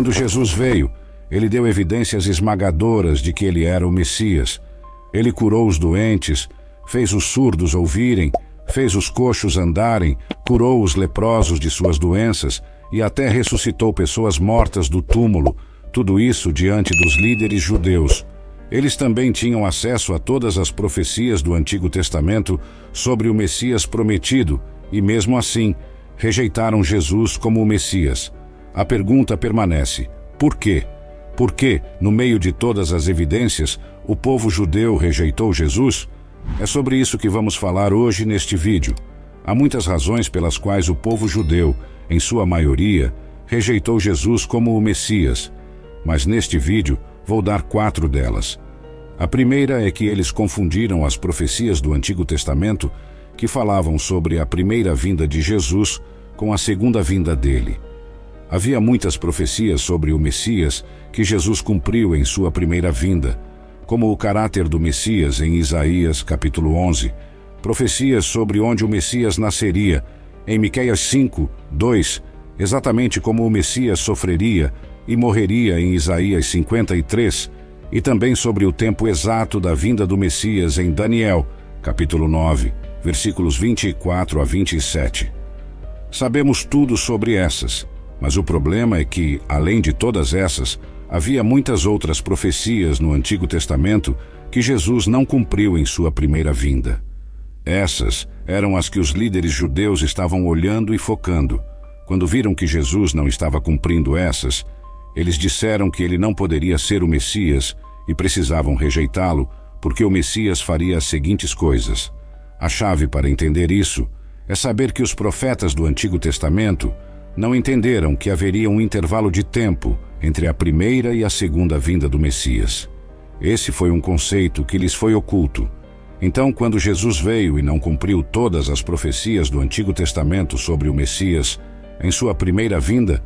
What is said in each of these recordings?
Quando Jesus veio, ele deu evidências esmagadoras de que ele era o Messias. Ele curou os doentes, fez os surdos ouvirem, fez os coxos andarem, curou os leprosos de suas doenças e até ressuscitou pessoas mortas do túmulo, tudo isso diante dos líderes judeus. Eles também tinham acesso a todas as profecias do Antigo Testamento sobre o Messias prometido e, mesmo assim, rejeitaram Jesus como o Messias. A pergunta permanece: por quê? Por que, no meio de todas as evidências, o povo judeu rejeitou Jesus? É sobre isso que vamos falar hoje neste vídeo. Há muitas razões pelas quais o povo judeu, em sua maioria, rejeitou Jesus como o Messias, mas neste vídeo vou dar 4 delas. A primeira é que eles confundiram as profecias do Antigo Testamento que falavam sobre a primeira vinda de Jesus com a segunda vinda dele. Havia muitas profecias sobre o Messias que Jesus cumpriu em sua primeira vinda, como o caráter do Messias em Isaías capítulo 11, profecias sobre onde o Messias nasceria, em Miqueias 5:2, exatamente como o Messias sofreria e morreria em Isaías 53, e também sobre o tempo exato da vinda do Messias em Daniel, capítulo 9, versículos 24 a 27. Sabemos tudo sobre essas, mas o problema é que, além de todas essas, havia muitas outras profecias no Antigo Testamento que Jesus não cumpriu em sua primeira vinda. Essas eram as que os líderes judeus estavam olhando e focando. Quando viram que Jesus não estava cumprindo essas, eles disseram que ele não poderia ser o Messias e precisavam rejeitá-lo, porque o Messias faria as seguintes coisas. A chave para entender isso é saber que os profetas do Antigo Testamento não entenderam que haveria um intervalo de tempo entre a primeira e a segunda vinda do Messias. Esse foi um conceito que lhes foi oculto. Então, quando Jesus veio e não cumpriu todas as profecias do Antigo Testamento sobre o Messias em sua primeira vinda,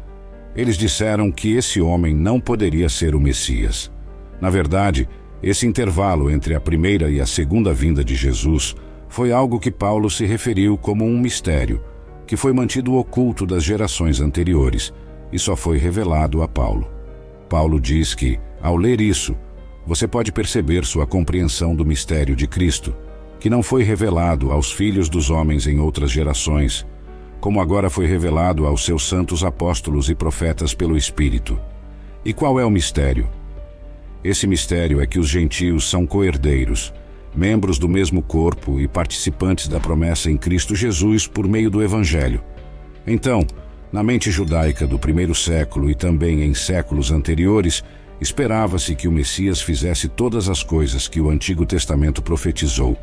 eles disseram que esse homem não poderia ser o Messias. Na verdade, esse intervalo entre a primeira e a segunda vinda de Jesus foi algo que Paulo se referiu como um mistério, que foi mantido oculto das gerações anteriores e só foi revelado a Paulo. Paulo diz que, ao ler isso, você pode perceber sua compreensão do mistério de Cristo, que não foi revelado aos filhos dos homens em outras gerações, como agora foi revelado aos seus santos apóstolos e profetas pelo Espírito. E qual é o mistério? Esse mistério é que os gentios são coerdeiros, membros do mesmo corpo e participantes da promessa em Cristo Jesus por meio do Evangelho. Então, na mente judaica do primeiro século e também em séculos anteriores, esperava-se que o Messias fizesse todas as coisas que o Antigo Testamento profetizou,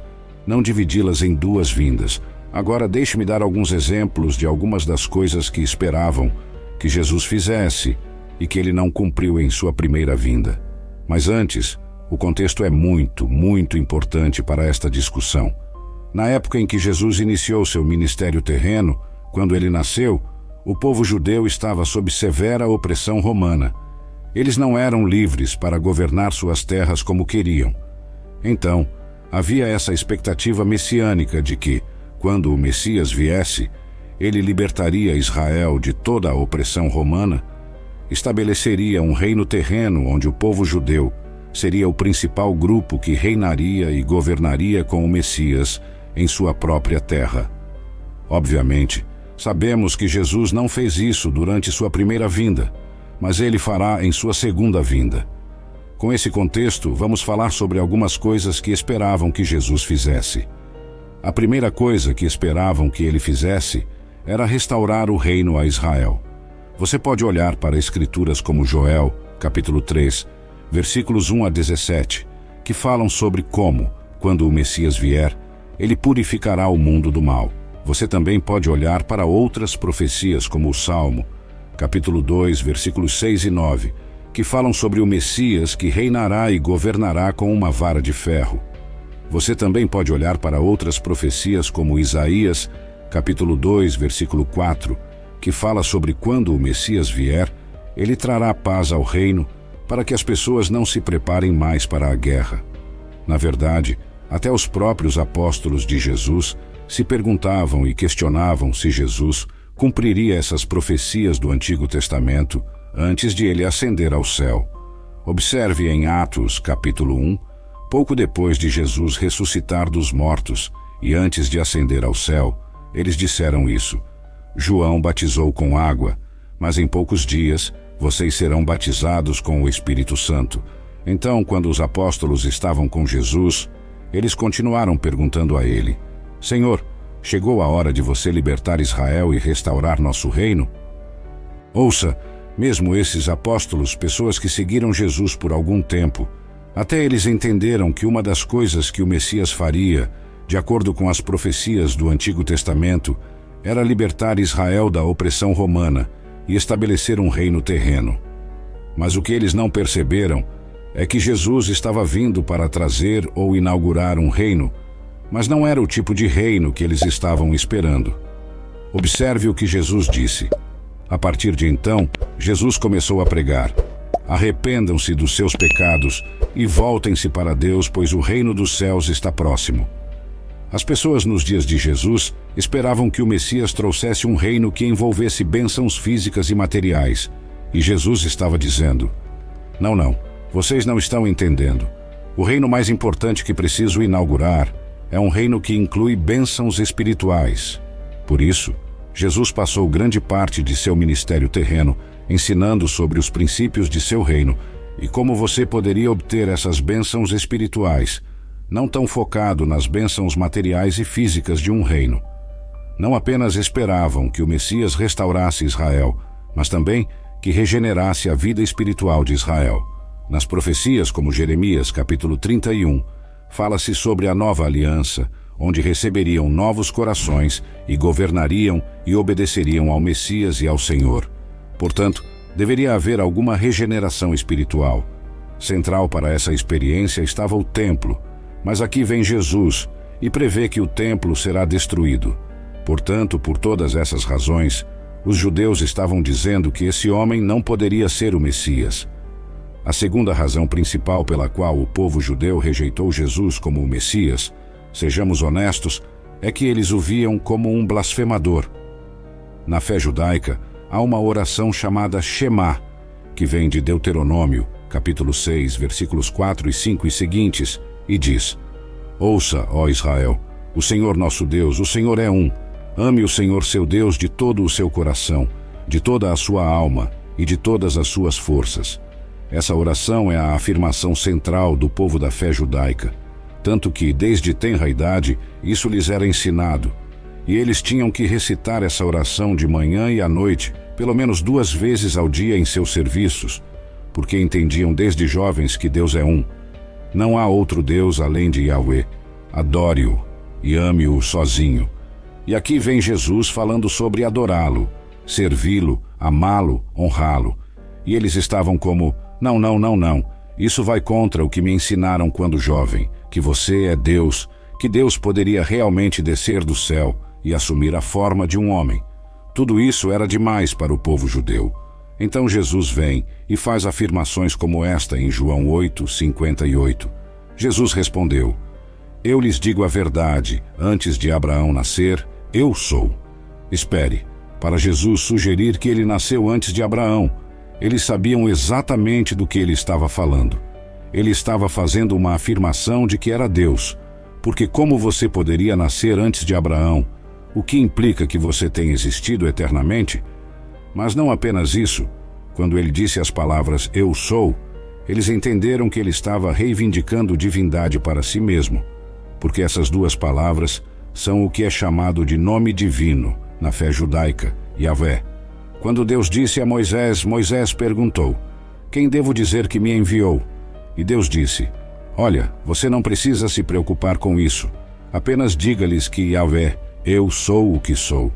não dividi-las em 2 vindas. Agora deixe-me dar alguns exemplos de algumas das coisas que esperavam que Jesus fizesse e que ele não cumpriu em sua primeira vinda. Mas antes, o contexto é muito, muito importante para esta discussão. Na época em que Jesus iniciou seu ministério terreno, quando ele nasceu, o povo judeu estava sob severa opressão romana. Eles não eram livres para governar suas terras como queriam. Então, havia essa expectativa messiânica de que, quando o Messias viesse, ele libertaria Israel de toda a opressão romana, estabeleceria um reino terreno onde o povo judeu seria o principal grupo que reinaria e governaria com o Messias em sua própria terra. Obviamente, sabemos que Jesus não fez isso durante sua primeira vinda, mas ele fará em sua segunda vinda. Com esse contexto, vamos falar sobre algumas coisas que esperavam que Jesus fizesse. A primeira coisa que esperavam que ele fizesse era restaurar o reino a Israel. Você pode olhar para escrituras como Joel, capítulo 3, versículos 1 a 17, que falam sobre como, quando o Messias vier, ele purificará o mundo do mal. Você também pode olhar para outras profecias como o Salmo, capítulo 2, versículos 6 e 9, que falam sobre o Messias que reinará e governará com uma vara de ferro. Você também pode olhar para outras profecias como Isaías, capítulo 2, versículo 4, que fala sobre quando o Messias vier, ele trará paz ao reino para que as pessoas não se preparem mais para a guerra. Na verdade, até os próprios apóstolos de Jesus se perguntavam e questionavam se Jesus cumpriria essas profecias do Antigo Testamento antes de ele ascender ao céu. Observe em Atos, capítulo 1, pouco depois de Jesus ressuscitar dos mortos e antes de ascender ao céu, eles disseram isso. João batizou com água, mas em poucos dias vocês serão batizados com o Espírito Santo. Então, quando os apóstolos estavam com Jesus, eles continuaram perguntando a ele: Senhor, chegou a hora de você libertar Israel e restaurar nosso reino? Ouça, mesmo esses apóstolos, pessoas que seguiram Jesus por algum tempo, até eles entenderam que uma das coisas que o Messias faria, de acordo com as profecias do Antigo Testamento, era libertar Israel da opressão romana e estabelecer um reino terreno. Mas o que eles não perceberam é que Jesus estava vindo para trazer ou inaugurar um reino, mas não era o tipo de reino que eles estavam esperando. Observe o que Jesus disse. A partir de então, Jesus começou a pregar: arrependam-se dos seus pecados e voltem-se para Deus, pois o reino dos céus está próximo. As pessoas nos dias de Jesus esperavam que o Messias trouxesse um reino que envolvesse bênçãos físicas e materiais. E Jesus estava dizendo: não, vocês não estão entendendo. O reino mais importante que preciso inaugurar é um reino que inclui bênçãos espirituais. Por isso, Jesus passou grande parte de seu ministério terreno ensinando sobre os princípios de seu reino e como você poderia obter essas bênçãos espirituais, não tão focado nas bênçãos materiais e físicas de um reino. Não apenas esperavam que o Messias restaurasse Israel, mas também que regenerasse a vida espiritual de Israel. Nas profecias como Jeremias, capítulo 31, fala-se sobre a nova aliança, onde receberiam novos corações e governariam e obedeceriam ao Messias e ao Senhor. Portanto, deveria haver alguma regeneração espiritual. Central para essa experiência estava o templo, mas aqui vem Jesus e prevê que o templo será destruído. Portanto, por todas essas razões, os judeus estavam dizendo que esse homem não poderia ser o Messias. A segunda razão principal pela qual o povo judeu rejeitou Jesus como o Messias, sejamos honestos, é que eles o viam como um blasfemador. Na fé judaica, há uma oração chamada Shema, que vem de Deuteronômio, capítulo 6, versículos 4 e 5 e seguintes, e diz: Ouça, ó Israel, o Senhor nosso Deus, o Senhor é um. Ame o Senhor seu Deus de todo o seu coração, de toda a sua alma e de todas as suas forças. Essa oração é a afirmação central do povo da fé judaica, tanto que, desde tenra idade, isso lhes era ensinado, e eles tinham que recitar essa oração de manhã e à noite, pelo menos 2 vezes ao dia em seus serviços, porque entendiam desde jovens que Deus é um. Não há outro Deus além de Yahweh. Adore-o e ame-o sozinho. E aqui vem Jesus falando sobre adorá-lo, servi-lo, amá-lo, honrá-lo. E eles estavam como: não, isso vai contra o que me ensinaram quando jovem, que você é Deus, que Deus poderia realmente descer do céu e assumir a forma de um homem. Tudo isso era demais para o povo judeu. Então Jesus vem e faz afirmações como esta em João 8:58. Jesus respondeu: Eu lhes digo a verdade, antes de Abraão nascer, eu sou. Espere, para Jesus sugerir que ele nasceu antes de Abraão. Eles sabiam exatamente do que ele estava falando. Ele estava fazendo uma afirmação de que era Deus, porque como você poderia nascer antes de Abraão, o que implica que você tenha existido eternamente? Mas não apenas isso. Quando ele disse as palavras eu sou, eles entenderam que ele estava reivindicando divindade para si mesmo, porque essas 2 palavras são o que é chamado de nome divino na fé judaica, Yahvé. Quando Deus disse a Moisés, Moisés perguntou: Quem devo dizer que me enviou? E Deus disse: Olha, você não precisa se preocupar com isso. Apenas diga-lhes que Yahvé, eu sou o que sou.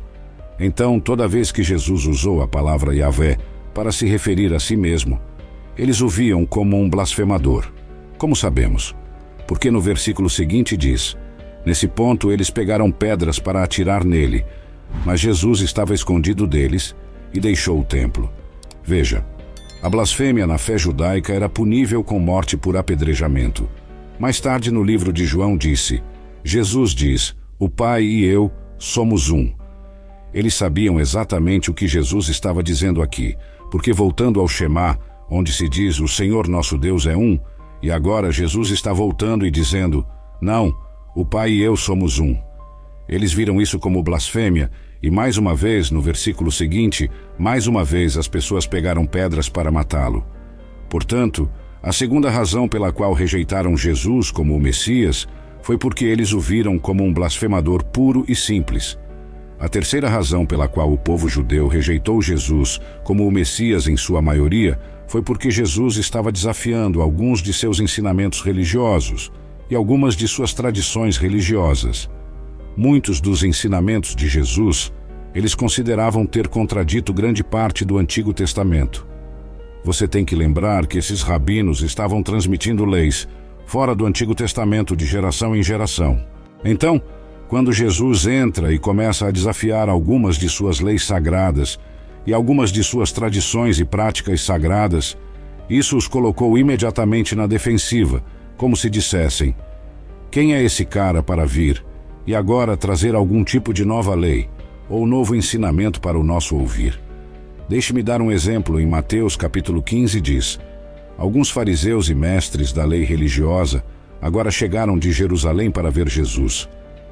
Então, toda vez que Jesus usou a palavra Yahvé para se referir a si mesmo, eles o viam como um blasfemador. Como sabemos? Porque no versículo seguinte diz: Nesse ponto eles pegaram pedras para atirar nele, mas Jesus estava escondido deles e deixou o templo. Veja, a blasfêmia na fé judaica era punível com morte por apedrejamento. Mais tarde no livro de João disse: Jesus diz, o Pai e eu somos um. Eles sabiam exatamente o que Jesus estava dizendo aqui, porque voltando ao Shema, onde se diz o Senhor nosso Deus é um, e agora Jesus está voltando e dizendo, não, o Pai e eu somos um. Eles viram isso como blasfêmia, e mais uma vez, no versículo seguinte, mais uma vez as pessoas pegaram pedras para matá-lo. Portanto, a segunda razão pela qual rejeitaram Jesus como o Messias foi porque eles o viram como um blasfemador puro e simples. A terceira razão pela qual o povo judeu rejeitou Jesus como o Messias em sua maioria foi porque Jesus estava desafiando alguns de seus ensinamentos religiosos e algumas de suas tradições religiosas. Muitos dos ensinamentos de Jesus, eles consideravam ter contradito grande parte do Antigo Testamento. Você tem que lembrar que esses rabinos estavam transmitindo leis fora do Antigo Testamento de geração em geração. Então, quando Jesus entra e começa a desafiar algumas de suas leis sagradas e algumas de suas tradições e práticas sagradas, isso os colocou imediatamente na defensiva, como se dissessem, quem é esse cara para vir e agora trazer algum tipo de nova lei ou novo ensinamento para o nosso ouvir? Deixe-me dar um exemplo. Em Mateus capítulo 15 diz, alguns fariseus e mestres da lei religiosa agora chegaram de Jerusalém para ver Jesus.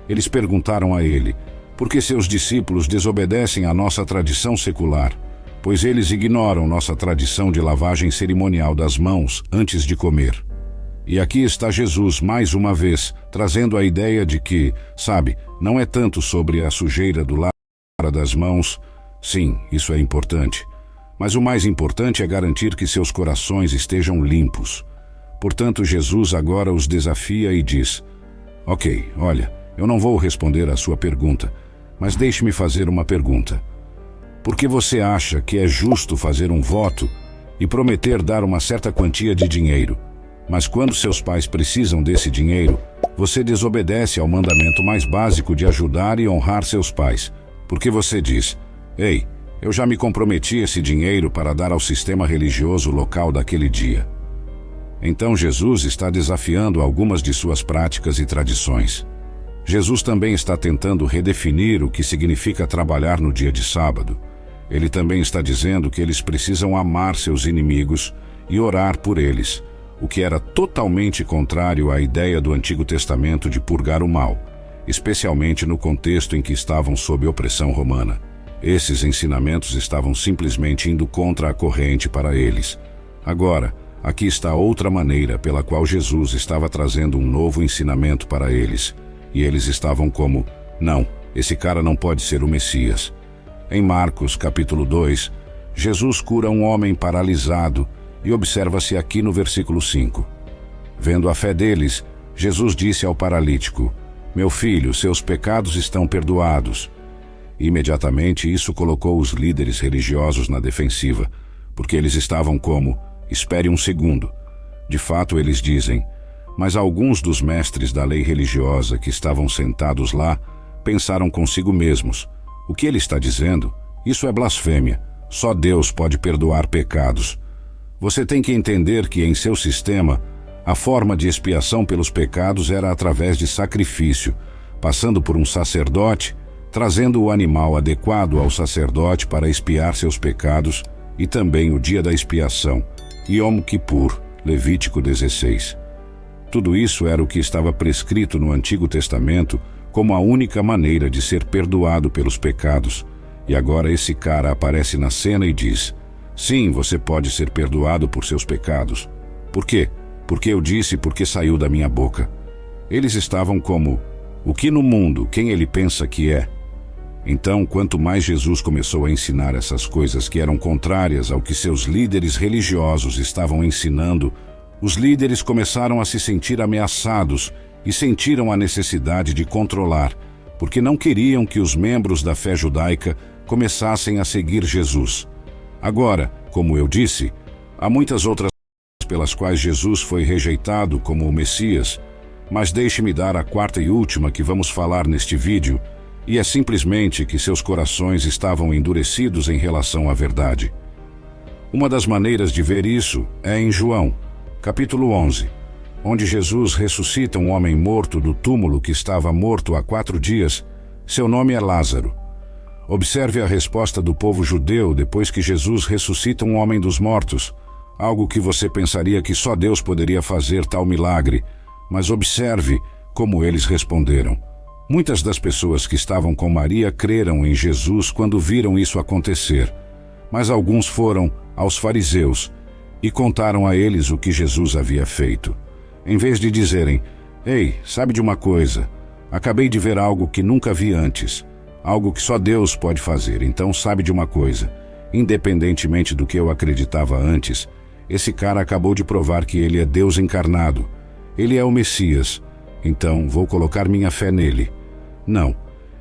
Eles perguntaram a ele, por que seus discípulos desobedecem à nossa tradição secular? Pois eles ignoram nossa tradição de lavagem cerimonial das mãos antes de comer. E aqui está Jesus, mais uma vez, trazendo a ideia de que, sabe, não é tanto sobre a sujeira do lavar das mãos. Sim, isso é importante. Mas o mais importante é garantir que seus corações estejam limpos. Portanto, Jesus agora os desafia e diz, ok, olha, eu não vou responder à sua pergunta, mas deixe-me fazer uma pergunta. Por que você acha que é justo fazer um voto e prometer dar uma certa quantia de dinheiro, mas quando seus pais precisam desse dinheiro, você desobedece ao mandamento mais básico de ajudar e honrar seus pais? Porque você diz, ei, eu já me comprometi esse dinheiro para dar ao sistema religioso local daquele dia. Então Jesus está desafiando algumas de suas práticas e tradições. Jesus também está tentando redefinir o que significa trabalhar no dia de sábado. Ele também está dizendo que eles precisam amar seus inimigos e orar por eles, o que era totalmente contrário à ideia do Antigo Testamento de purgar o mal, especialmente no contexto em que estavam sob opressão romana. Esses ensinamentos estavam simplesmente indo contra a corrente para eles. Agora, aqui está outra maneira pela qual Jesus estava trazendo um novo ensinamento para eles. E eles estavam como, não, esse cara não pode ser o Messias. Em Marcos capítulo 2, Jesus cura um homem paralisado e observa-se aqui no versículo 5. Vendo a fé deles, Jesus disse ao paralítico, meu filho, seus pecados estão perdoados. Imediatamente isso colocou os líderes religiosos na defensiva, porque eles estavam como, espere um segundo. De fato eles dizem, mas alguns dos mestres da lei religiosa que estavam sentados lá pensaram consigo mesmos, o que ele está dizendo? Isso é blasfêmia. Só Deus pode perdoar pecados. Você tem que entender que em seu sistema, a forma de expiação pelos pecados era através de sacrifício, passando por um sacerdote, trazendo o animal adequado ao sacerdote para expiar seus pecados, e também o dia da expiação, Yom Kippur, Levítico 16. Tudo isso era o que estava prescrito no Antigo Testamento como a única maneira de ser perdoado pelos pecados. E agora esse cara aparece na cena e diz, sim, você pode ser perdoado por seus pecados. Por quê? Porque eu disse, porque saiu da minha boca. Eles estavam como, o que no mundo, quem ele pensa que é? Então, quanto mais Jesus começou a ensinar essas coisas que eram contrárias ao que seus líderes religiosos estavam ensinando, os líderes começaram a se sentir ameaçados e sentiram a necessidade de controlar, porque não queriam que os membros da fé judaica começassem a seguir Jesus. Agora, como eu disse, há muitas outras razões pelas quais Jesus foi rejeitado como o Messias, mas deixe-me dar a quarta e última que vamos falar neste vídeo, e é simplesmente que seus corações estavam endurecidos em relação à verdade. Uma das maneiras de ver isso é em João, capítulo 11, onde Jesus ressuscita um homem morto do túmulo que estava morto há 4 dias. Seu nome é Lázaro. Observe a resposta do povo judeu depois que Jesus ressuscita um homem dos mortos, algo que você pensaria que só Deus poderia fazer tal milagre, mas observe como eles responderam. Muitas das pessoas que estavam com Maria creram em Jesus quando viram isso acontecer, mas alguns foram aos fariseus e contaram a eles o que Jesus havia feito. Em vez de dizerem: "Ei, sabe de uma coisa? Acabei de ver algo que nunca vi antes, algo que só Deus pode fazer. Então sabe de uma coisa? Independentemente do que eu acreditava antes, esse cara acabou de provar que ele é Deus encarnado. Ele é o Messias. Então vou colocar minha fé nele." Não.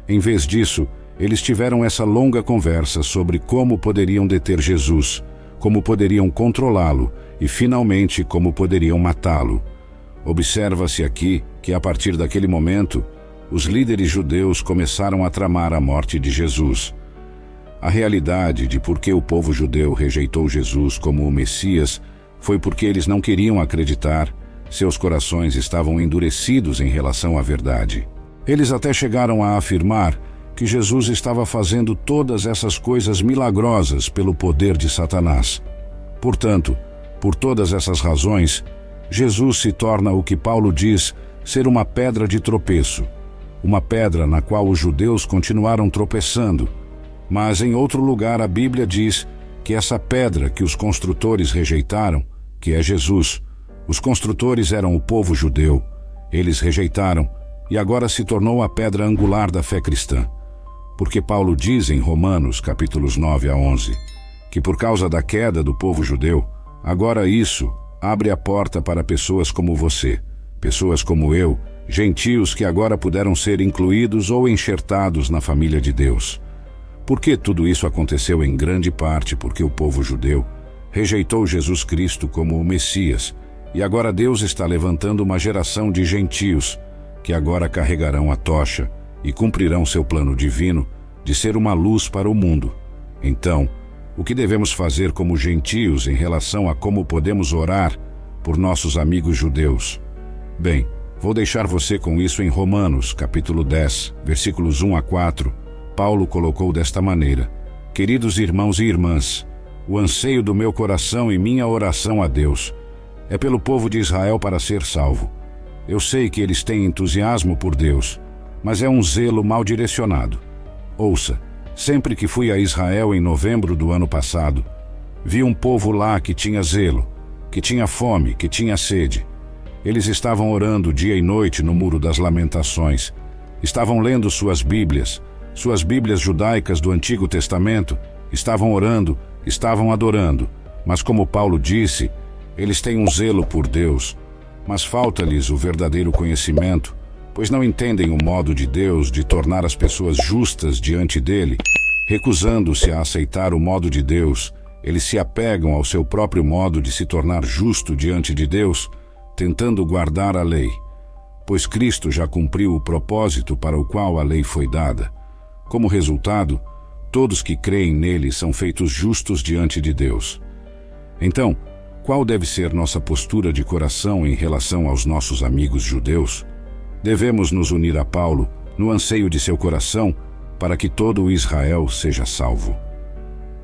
Em vez disso, eles tiveram essa longa conversa sobre como poderiam deter Jesus, como poderiam controlá-lo e, finalmente, como poderiam matá-lo. Observa-se aqui que, a partir daquele momento, os líderes judeus começaram a tramar a morte de Jesus. A realidade de por que o povo judeu rejeitou Jesus como o Messias foi porque eles não queriam acreditar, seus corações estavam endurecidos em relação à verdade. Eles até chegaram a afirmar que Jesus estava fazendo todas essas coisas milagrosas pelo poder de Satanás. Portanto, por todas essas razões, Jesus se torna o que Paulo diz ser uma pedra de tropeço, uma pedra na qual os judeus continuaram tropeçando. Mas em outro lugar a Bíblia diz que essa pedra que os construtores rejeitaram, que é Jesus, os construtores eram o povo judeu, eles rejeitaram e agora se tornou a pedra angular da fé cristã. Porque Paulo diz em Romanos, capítulos 9 a 11, que por causa da queda do povo judeu, agora isso abre a porta para pessoas como você, pessoas como eu, gentios que agora puderam ser incluídos ou enxertados na família de Deus. Por que tudo isso aconteceu? Em grande parte porque o povo judeu rejeitou Jesus Cristo como o Messias, e agora Deus está levantando uma geração de gentios que agora carregarão a tocha e cumprirão seu plano divino de ser uma luz para o mundo. Então, o que devemos fazer como gentios em relação a como podemos orar por nossos amigos judeus? Bem, vou deixar você com isso em Romanos, capítulo 10, versículos 1 a 4. Paulo colocou desta maneira: "Queridos irmãos e irmãs, o anseio do meu coração e minha oração a Deus é pelo povo de Israel para ser salvo. Eu sei que eles têm entusiasmo por Deus, mas é um zelo mal direcionado. Ouça, sempre que fui a Israel em novembro do ano passado, vi um povo lá que tinha zelo, que tinha fome, que tinha sede. Eles estavam orando dia e noite no Muro das Lamentações, estavam lendo suas Bíblias judaicas do Antigo Testamento, estavam orando, estavam adorando, mas como Paulo disse, eles têm um zelo por Deus, mas falta-lhes o verdadeiro conhecimento, pois não entendem o modo de Deus de tornar as pessoas justas diante dele. Recusando-se a aceitar o modo de Deus, eles se apegam ao seu próprio modo de se tornar justo diante de Deus, tentando guardar a lei, pois Cristo já cumpriu o propósito para o qual a lei foi dada. Como resultado, todos que creem nele são feitos justos diante de Deus. Então, qual deve ser nossa postura de coração em relação aos nossos amigos judeus? Devemos nos unir a Paulo no anseio de seu coração para que todo o Israel seja salvo.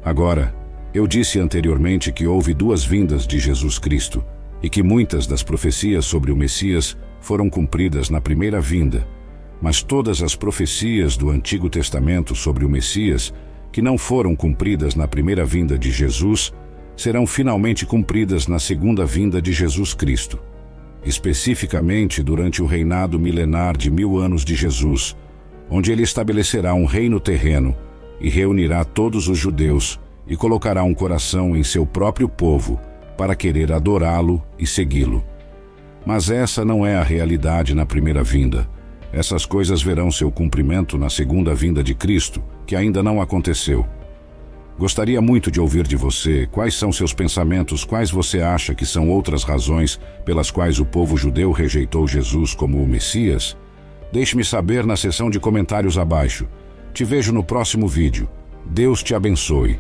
Agora, eu disse anteriormente que houve duas vindas de Jesus Cristo e que muitas das profecias sobre o Messias foram cumpridas na primeira vinda, mas todas as profecias do Antigo Testamento sobre o Messias que não foram cumpridas na primeira vinda de Jesus serão finalmente cumpridas na segunda vinda de Jesus Cristo, especificamente durante o reinado milenar de 1000 anos de Jesus, onde ele estabelecerá um reino terreno e reunirá todos os judeus e colocará um coração em seu próprio povo para querer adorá-lo e segui-lo. Mas essa não é a realidade na primeira vinda. Essas coisas verão seu cumprimento na segunda vinda de Cristo, que ainda não aconteceu. Gostaria muito de ouvir de você quais são seus pensamentos, quais você acha que são outras razões pelas quais o povo judeu rejeitou Jesus como o Messias? Deixe-me saber na seção de comentários abaixo. Te vejo no próximo vídeo. Deus te abençoe.